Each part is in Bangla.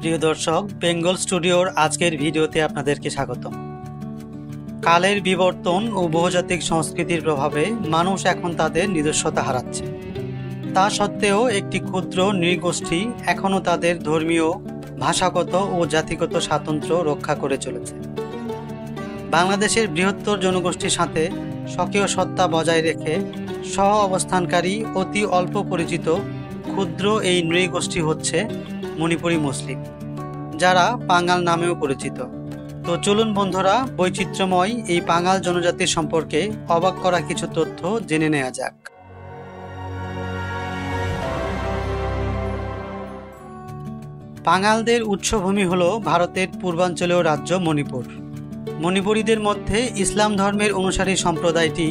প্রিয় দর্শক, বেঙ্গল স্টুডিওর আজকের ভিডিওতে আপনাদেরকে স্বাগতম। কালের বিবর্তন ও বহুজাতিক সংস্কৃতির প্রভাবে মানুষ এখন তাদের নিজস্বতা হারাচ্ছে। তা সত্ত্বেও একটি ক্ষুদ্র নৃগোষ্ঠী এখনও তাদের ধর্মীয়, ভাষাগত ও জাতিগত স্বাতন্ত্র্য রক্ষা করে চলেছে। বাংলাদেশের বৃহত্তর জনগোষ্ঠীর সাথে স্বকীয় সত্তা বজায় রেখে সহ অবস্থানকারী অতি অল্প পরিচিত ক্ষুদ্র এই নৃগোষ্ঠী হচ্ছে মণিপুরী মুসলিম, যারা পাঙ্গাল নামেও পরিচিত। তো চলুন বন্ধুরা, বৈচিত্র্যময় এই পাঙ্গাল জনজাতির সম্পর্কে অবাক করা কিছু তথ্য জেনে নেওয়া যাক। পাঙ্গালদের উৎসভূমি হল ভারতের পূর্বাঞ্চলীয় রাজ্য মণিপুর। মণিপুরীদের মধ্যে ইসলাম ধর্মের অনুসারী সম্প্রদায়টি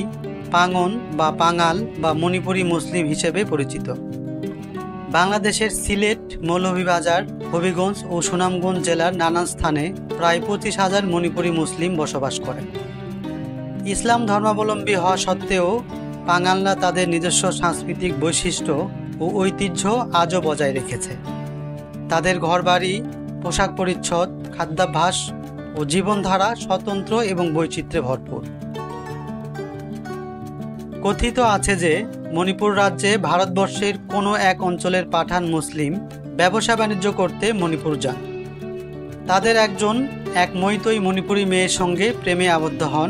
পাঙ্গন বা পাঙ্গাল বা মণিপুরী মুসলিম হিসেবে পরিচিত। বাংলাদেশের সিলেট, মৌলভীবাজার, হবিগঞ্জ ও সুনামগঞ্জ জেলার নানান স্থানে প্রায় 25,000 মণিপুরী মুসলিম বসবাস করে। ইসলাম ধর্মাবলম্বী হওয়া সত্ত্বেও পাঙ্গালরা তাদের নিজস্ব সাংস্কৃতিক বৈশিষ্ট্য ও ঐতিহ্য আজও বজায় রেখেছে। তাদের ঘরবাড়ি, পোশাক পরিচ্ছদ, খাদ্যাভ্যাস ও জীবনধারা স্বতন্ত্র এবং বৈচিত্র্যে ভরপুর। কথিত আছে যে মণিপুর রাজ্যে ভারতবর্ষের কোনো এক অঞ্চলের পাঠান মুসলিম ব্যবসা বাণিজ্য করতে মণিপুর যান। তাদের এক মৈতৈ মণিপুরী মেয়ের সঙ্গে প্রেমে আবদ্ধ হন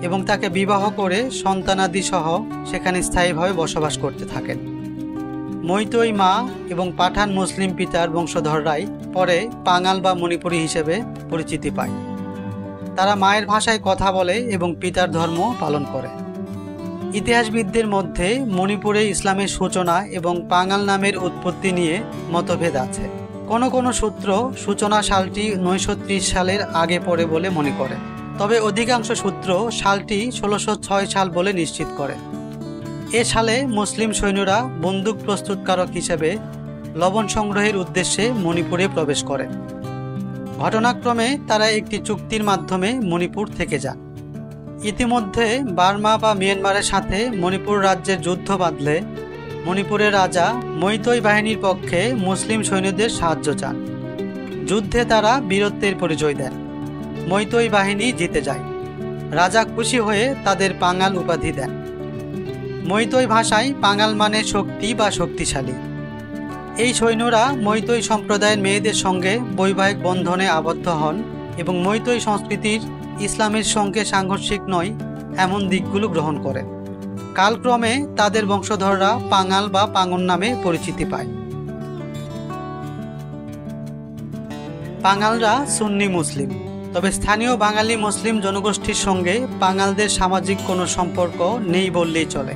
এবং তাকে বিবাহ করে সন্তানাদি সহ সেখানে স্থায়ীভাবে বসবাস করতে থাকেন। মৈতৈ মা এবং পাঠান মুসলিম পিতার বংশধররাই পরে পাঙ্গাল বা মণিপুরী হিসেবে পরিচিতি পায়। তারা মায়ের ভাষায় কথা বলে এবং পিতার ধর্ম পালন করে। ইতিহাসবিদদের মধ্যে মণিপুরে ইসলামের সূচনা এবং পাঙ্গাল নামের উৎপত্তি নিয়ে মতভেদ আছে। কোনো সূত্র সূচনা সালটি 930 সালের আগে পড়ে বলে মনে করে, তবে অধিকাংশ সূত্র সালটি 1606 সাল বলে নিশ্চিত করে। এ সালে মুসলিম সৈন্যরা বন্দুক প্রস্তুতকারক হিসেবে লবণ সংগ্রহের উদ্দেশ্যে মণিপুরে প্রবেশ করে। ঘটনাক্রমে তারা একটি চুক্তির মাধ্যমে মণিপুর থেকে যান। ইতিমধ্যে বার্মা বা মিয়ানমারের সাথে মণিপুর রাজ্যের যুদ্ধ বাঁধলে মণিপুরের রাজা মৈতৈ বাহিনীর পক্ষে মুসলিম সৈন্যদের সাহায্য চান। যুদ্ধে তারা বীরত্বের পরিচয় দেন। মৈতৈ বাহিনী জিতে যায়। রাজা খুশি হয়ে তাদের পাঙ্গাল উপাধি দেন। মৈতৈ ভাষায় পাঙ্গাল মানে শক্তি বা শক্তিশালী। এই সৈন্যরা মৈতৈ সম্প্রদায়ের মেয়েদের সঙ্গে বৈবাহিক বন্ধনে আবদ্ধ হন এবং মৈতৈ সংস্কৃতির ইসলামের সঙ্গে সাংঘর্ষিক নয় এমন দিকগুলো গ্রহণ করে। কালক্রমে তাদের বংশধররা পাঙ্গাল বা পাঙ্গন নামে পরিচিতি পায়। পাঙ্গালরা সুন্নি মুসলিম, তবে স্থানীয় বাঙালি মুসলিম জনগোষ্ঠীর সঙ্গে পাঙ্গালদের সামাজিক কোনো সম্পর্ক নেই বললেই চলে।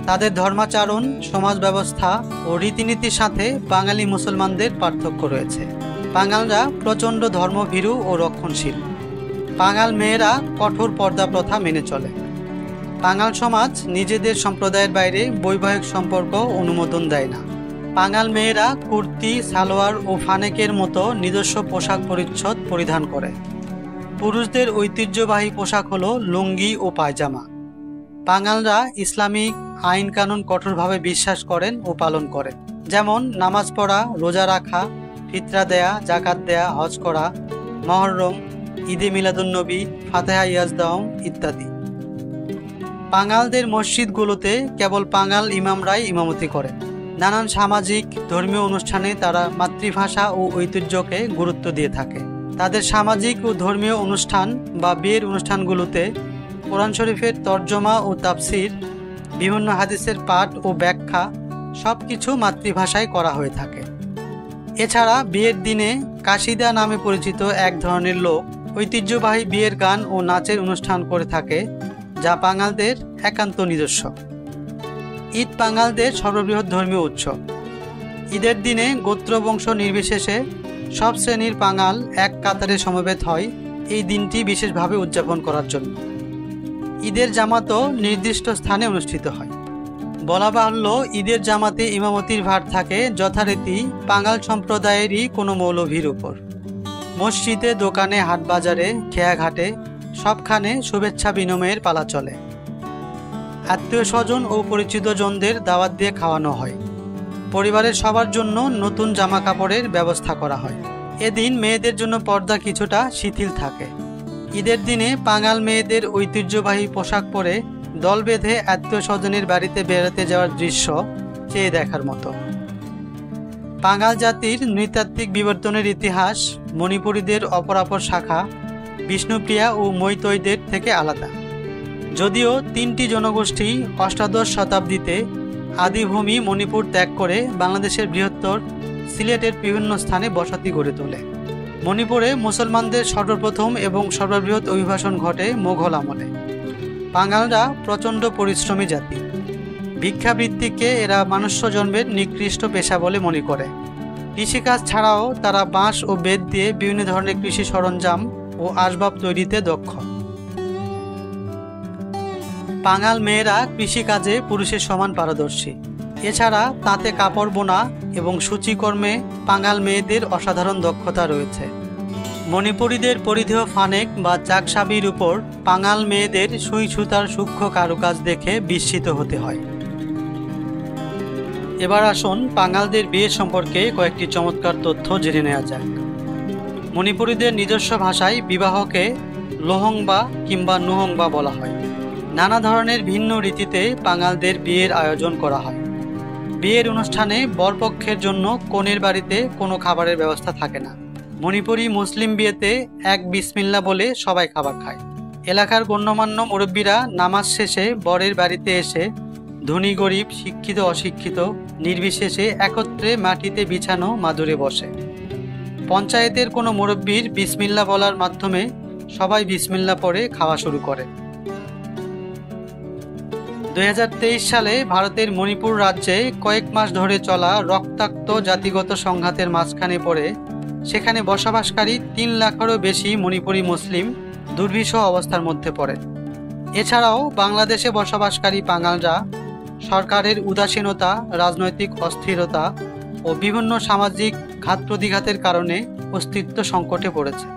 তাদের ধর্মাচরণ, সমাজ ব্যবস্থা ও রীতিনীতির সাথে বাঙালি মুসলমানদের পার্থক্য রয়েছে। পাঙ্গালরা প্রচণ্ড ধর্মভীরু ও রক্ষণশীল। পাঙ্গাল মেয়েরা কঠোর পর্দা প্রথা মেনে চলে। পাঙ্গাল সমাজ নিজেদের সম্প্রদায়ের বাইরে বৈবাহিক সম্পর্ক অনুমোদন দেয় না। পাঙ্গাল মেয়েরা কুর্তি, সালোয়ার ও ফানেকের মতো নিজস্ব পোশাক পরিচ্ছদ পরিধান করে। পুরুষদের ঐতিহ্যবাহী পোশাক হলো লুঙ্গি ও পায়জামা। পাঙ্গালরা ইসলামিক আইন কানুন কঠোরভাবে বিশ্বাস করেন ও পালন করেন, যেমন নামাজ পড়া, রোজা রাখা, ফিতরা দেয়া, জাকাত দেয়া, হজ করা, মহরম, ঈদে মিলাদুন্নবী, ফাতেহা ইয়াজদাউম ইত্যাদি। পাঙ্গালদের মসজিদগুলোতে কেবল পাঙ্গাল ইমামরাই ইমামতি করেন। নানান সামাজিক ধর্মীয় অনুষ্ঠানে তারা মাতৃভাষা ও ঐতিহ্যকে গুরুত্ব দিয়ে থাকে। তাদের সামাজিক ও ধর্মীয় অনুষ্ঠান বা বিয়ের অনুষ্ঠানগুলোতে কোরআন শরীফের তর্জমা ও তাফসির, বিভিন্ন হাদিসের পাঠ ও ব্যাখ্যা সব কিছু মাতৃভাষায় করা হয়ে থাকে। এছাড়া বিয়ের দিনে কাশিদা নামে পরিচিত এক ধরনের লোক ঐতিহ্যবাহী বিয়ের গান ও নাচের অনুষ্ঠান করে থাকে, যা পাঙ্গালদের একান্ত নিজস্ব। ঈদ পাঙ্গালদের সর্ববৃহৎ ধর্মীয় উৎসব। ঈদের দিনে গোত্রবংশ নির্বিশেষে সব শ্রেণীর পাঙ্গাল এক কাতারে সমবেত হয় এই দিনটি বিশেষভাবে উদযাপন করার জন্য। ঈদের জামাতও নির্দিষ্ট স্থানে অনুষ্ঠিত হয়। বলা বাহুল্য, ঈদের জামাতে ইমামতির ভার থাকে যথারীতি পাঙ্গাল সম্প্রদায়েরই কোনো মৌলভীর উপর। মসজিদে, দোকানে, হাটবাজারে, খেয়াঘাটে সবখানে শুভেচ্ছা বিনিময়ের পালা চলে। আত্মীয় স্বজন ও পরিচিতজনদের দাওয়াত দিয়ে খাওয়ানো হয়। পরিবারের সবার জন্য নতুন জামা কাপড়ের ব্যবস্থা করা হয়। এদিন মেয়েদের জন্য পর্দা কিছুটা শিথিল থাকে। ঈদের দিনে বাঙাল মেয়েদের ঐতিহ্যবাহী পোশাক পরে দল বেঁধে আত্মীয় স্বজনের বাড়িতে বেড়াতে যাওয়ার দৃশ্য চেয়ে দেখার মতো। বাঙাল জাতির নৃতাত্ত্বিক বিবর্তনের ইতিহাস মণিপুরীদের অপরাপর শাখা বিষ্ণুপ্রিয়া ও মৈতৈদের থেকে আলাদা। যদিও তিনটি জনগোষ্ঠী অষ্টাদশ শতাব্দীতে আদিভূমি মণিপুর ত্যাগ করে বাংলাদেশের বৃহত্তর সিলেটের বিভিন্ন স্থানে বসতি গড়ে তোলে। মণিপুরে মুসলমানদের সর্বপ্রথম এবং সর্ববৃহৎ অভিবাসন ঘটে মোঘল আমলে। বাঙালরা প্রচণ্ড পরিশ্রমী জাতি। ভিক্ষাবৃত্তিকে এরা মনুষ্য জন্মের নিকৃষ্ট পেশা বলে মনে করে। কৃষিকাজ ছাড়াও তারা বাঁশ ও বেত দিয়ে বিভিন্ন ধরনের কৃষি সরঞ্জাম ও আসবাব তৈরিতে দক্ষ। বাঙাল মেয়েরা কৃষিকাজে পুরুষের সমান পারদর্শী। এছাড়া তাঁতে কাপড় বোনা এবং সূচিকর্মে বাঙাল মেয়েদের অসাধারণ দক্ষতা রয়েছে। মণিপুরীদের পরিধেয় ফানেক বা চাকসাবির উপর বাঙাল মেয়েদের সুই সুতার সূক্ষ্ম কারুকাজ দেখে বিস্মিত হতে হয়। এবার আসুন বাঙালদের বিয়ে সম্পর্কে কয়েকটি চমৎকার তথ্য জেনে নেওয়া যাক। মণিপুরীদের নিজস্ব ভাষায় বিবাহকে লোহংবা কিংবা নুহংবা বলা হয়। নানা ধরনের ভিন্ন রীতিতে বাঙালদের বিয়ের আয়োজন করা হয়। বিয়ের অনুষ্ঠানে বরপক্ষের জন্য কনের বাড়িতে কোনো খাবারের ব্যবস্থা থাকে না। মণিপুরি মুসলিম বিয়েতে এক বিসমিল্লা বলে সবাই খাবার খায়। এলাকার গণ্যমান্য মুরব্বীরা নামাজ শেষে বরের বাড়িতে এসে ধনী গরিব শিক্ষিত অশিক্ষিত নির্বিশেষে একত্রে মাটিতে বিছানো মাদুরে বসে। পঞ্চায়েতের কোনো মুরব্বীর বিসমিল্লা বলার মাধ্যমে সবাই বিসমিল্লা পড়ে খাওয়া শুরু করে। 2023 সালে ভারতের মণিপুর রাজ্যে কয়েক মাস ধরে চলা রক্তাক্ত জাতিগত সংঘাতের মাঝখানে পড়ে সেখানে বসবাসকারী 3 লাখেরও বেশি মণিপুরি মুসলিম দুর্বিষহ অবস্থার মধ্যে পড়ে। এছাড়াও বাংলাদেশে বসবাসকারী বাঙালরা সরকারের উদাসীনতা, রাজনৈতিক অস্থিরতা ও বিভিন্ন সামাজিক ঘাত প্রতিঘাতের কারণে অস্তিত্ব সংকটে পড়েছে।